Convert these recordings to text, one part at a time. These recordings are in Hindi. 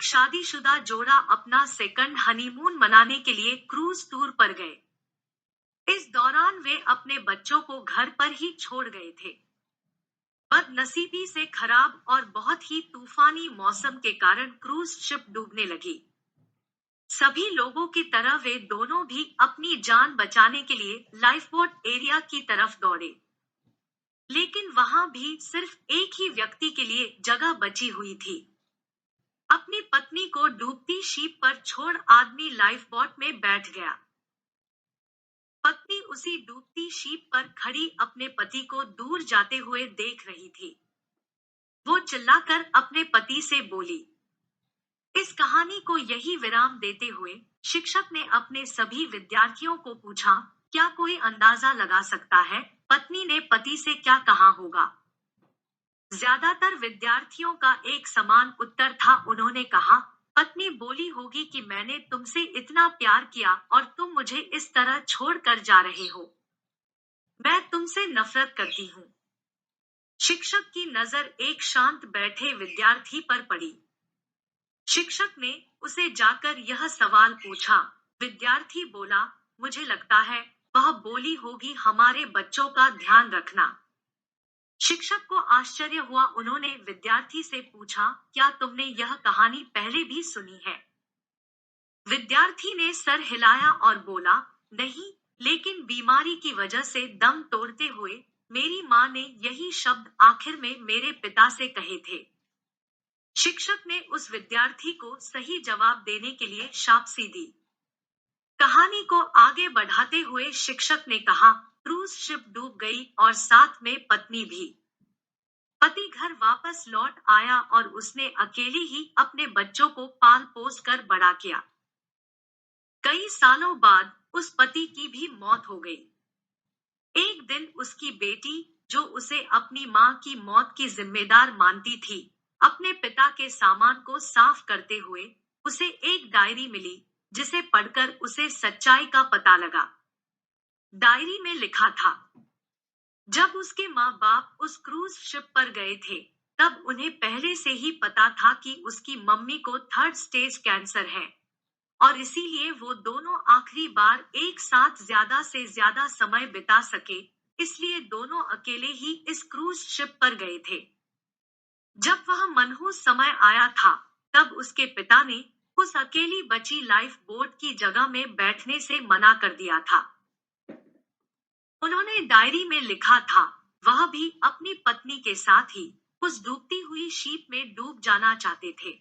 एक शादीशुदा जोड़ा अपना सेकंड हनीमून मनाने के लिए क्रूज टूर पर गए। इस दौरान वे अपने बच्चों को घर पर ही छोड़ गए थे। बदनसीबी से खराब और बहुत ही तूफानी मौसम के कारण क्रूज शिप डूबने लगी। सभी लोगों की तरह वे दोनों भी अपनी जान बचाने के लिए लाइफबोट एरिया की तरफ दौड़े। लेकिन वहां भी सिर्फ एक ही व्यक्ति के लिए जगह बची हुई थी। अपनी पत्नी को डूबती शिप पर छोड़ आदमी लाइफबोट में बैठ गया। पत्नी उसी डूबती शिप पर खड़ी अपने पति को दूर जाते हुए देख रही थी। वो चिल्लाकर अपने पति से बोली। इस कहानी को यही विराम देते हुए शिक्षक ने अपने सभी विद्यार्थियों को पूछा, क्या कोई अंदाजा लगा सकता है पत्नी ने पति से क्या कहा होगा? ज्यादातर विद्यार्थियों का एक समान उत्तर था। उन्होंने कहा, पत्नी बोली होगी कि मैंने तुमसे इतना प्यार किया और तुम मुझे इस तरह छोड़ कर जा रहे हो। मैं तुमसे नफरत करती हूँ। शिक्षक की नजर एक शांत बैठे विद्यार्थी पर पड़ी। शिक्षक ने उसे जाकर यह सवाल पूछा। विद्यार्थी बोला, मुझे लगता है वह बोली होगी हमारे बच्चों का ध्यान रखना। शिक्षक को आश्चर्य हुआ। उन्होंने विद्यार्थी से पूछा, क्या तुमने यह कहानी पहले भी सुनी है? विद्यार्थी ने सर हिलाया और बोला, नहीं, लेकिन बीमारी की वजह से दम तोड़ते हुए मेरी माँ ने यही शब्द आखिर में मेरे पिता से कहे थे। शिक्षक ने उस विद्यार्थी को सही जवाब देने के लिए शाबाशी दी। कहानी को आगे बढ़ाते हुए शिक्षक ने कहा, क्रूज शिप डूब गई और साथ में पत्नी भी। पति घर वापस लौट आया और उसने अकेले ही अपने बच्चों को पाल पोस कर बड़ा किया। कई सालों बाद उस पति की भी मौत हो गई। एक दिन उसकी बेटी, जो उसे अपनी माँ की मौत की जिम्मेदार मानती थी, अपने पिता के सामान को साफ करते हुए उसे एक डायरी मिली, जिसे पढ़कर उसे सच्चाई का पता लगा। डायरी में लिखा था, जब उसके माँ बाप उस क्रूज शिप पर गए थे, तब उन्हें पहले से ही पता था कि उसकी मम्मी को 3rd स्टेज कैंसर है और इसीलिए वो दोनों आखिरी बार एक साथ ज्यादा से ज्यादा समय बिता सके, इसलिए दोनों अकेले ही इस क्रूज शिप पर गए थे। जब वह मनहूस समय आया था, तब उसके पिता ने उस अकेली बची लाइफ बोट की जगह में बैठने से मना कर दिया था। उन्होंने डायरी में लिखा था, वह भी अपनी पत्नी के साथ ही उस डूबती हुई शिप में डूब जाना चाहते थे,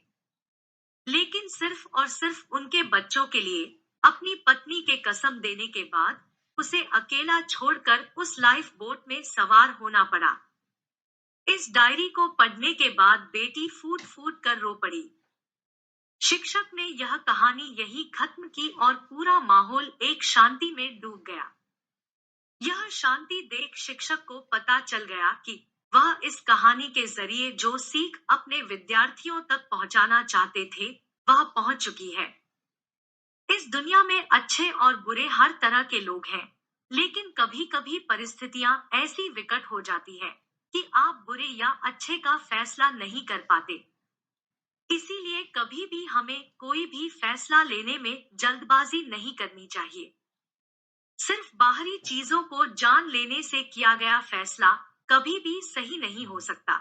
लेकिन सिर्फ और सिर्फ उनके बच्चों के लिए अपनी पत्नी के कसम देने के बाद उसे अकेला छोड़कर उस लाइफ बोट में सवार होना पड़ा। इस डायरी को पढ़ने के बाद बेटी फूट फूट कर रो पड़ी। शिक्षक ने यह कहानी यही खत्म की और पूरा माहौल एक शांति में डूब गया। यह शांति देख शिक्षक को पता चल गया कि वह इस कहानी के जरिए जो सीख अपने विद्यार्थियों तक पहुंचाना चाहते थे, वह पहुंच चुकी है। इस दुनिया में अच्छे और बुरे हर तरह के लोग हैं, लेकिन कभी कभी परिस्थितियां ऐसी विकट हो जाती है कि आप बुरे या अच्छे का फैसला नहीं कर पाते। इसीलिए कभी भी हमें कोई भी फैसला लेने में जल्दबाजी नहीं करनी चाहिए। सिर्फ बाहरी चीजों को जान लेने से किया गया फैसला कभी भी सही नहीं हो सकता।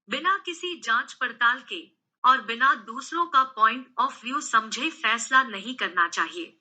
बिना किसी जांच पड़ताल के और बिना दूसरों का पॉइंट ऑफ व्यू समझे फैसला नहीं करना चाहिए।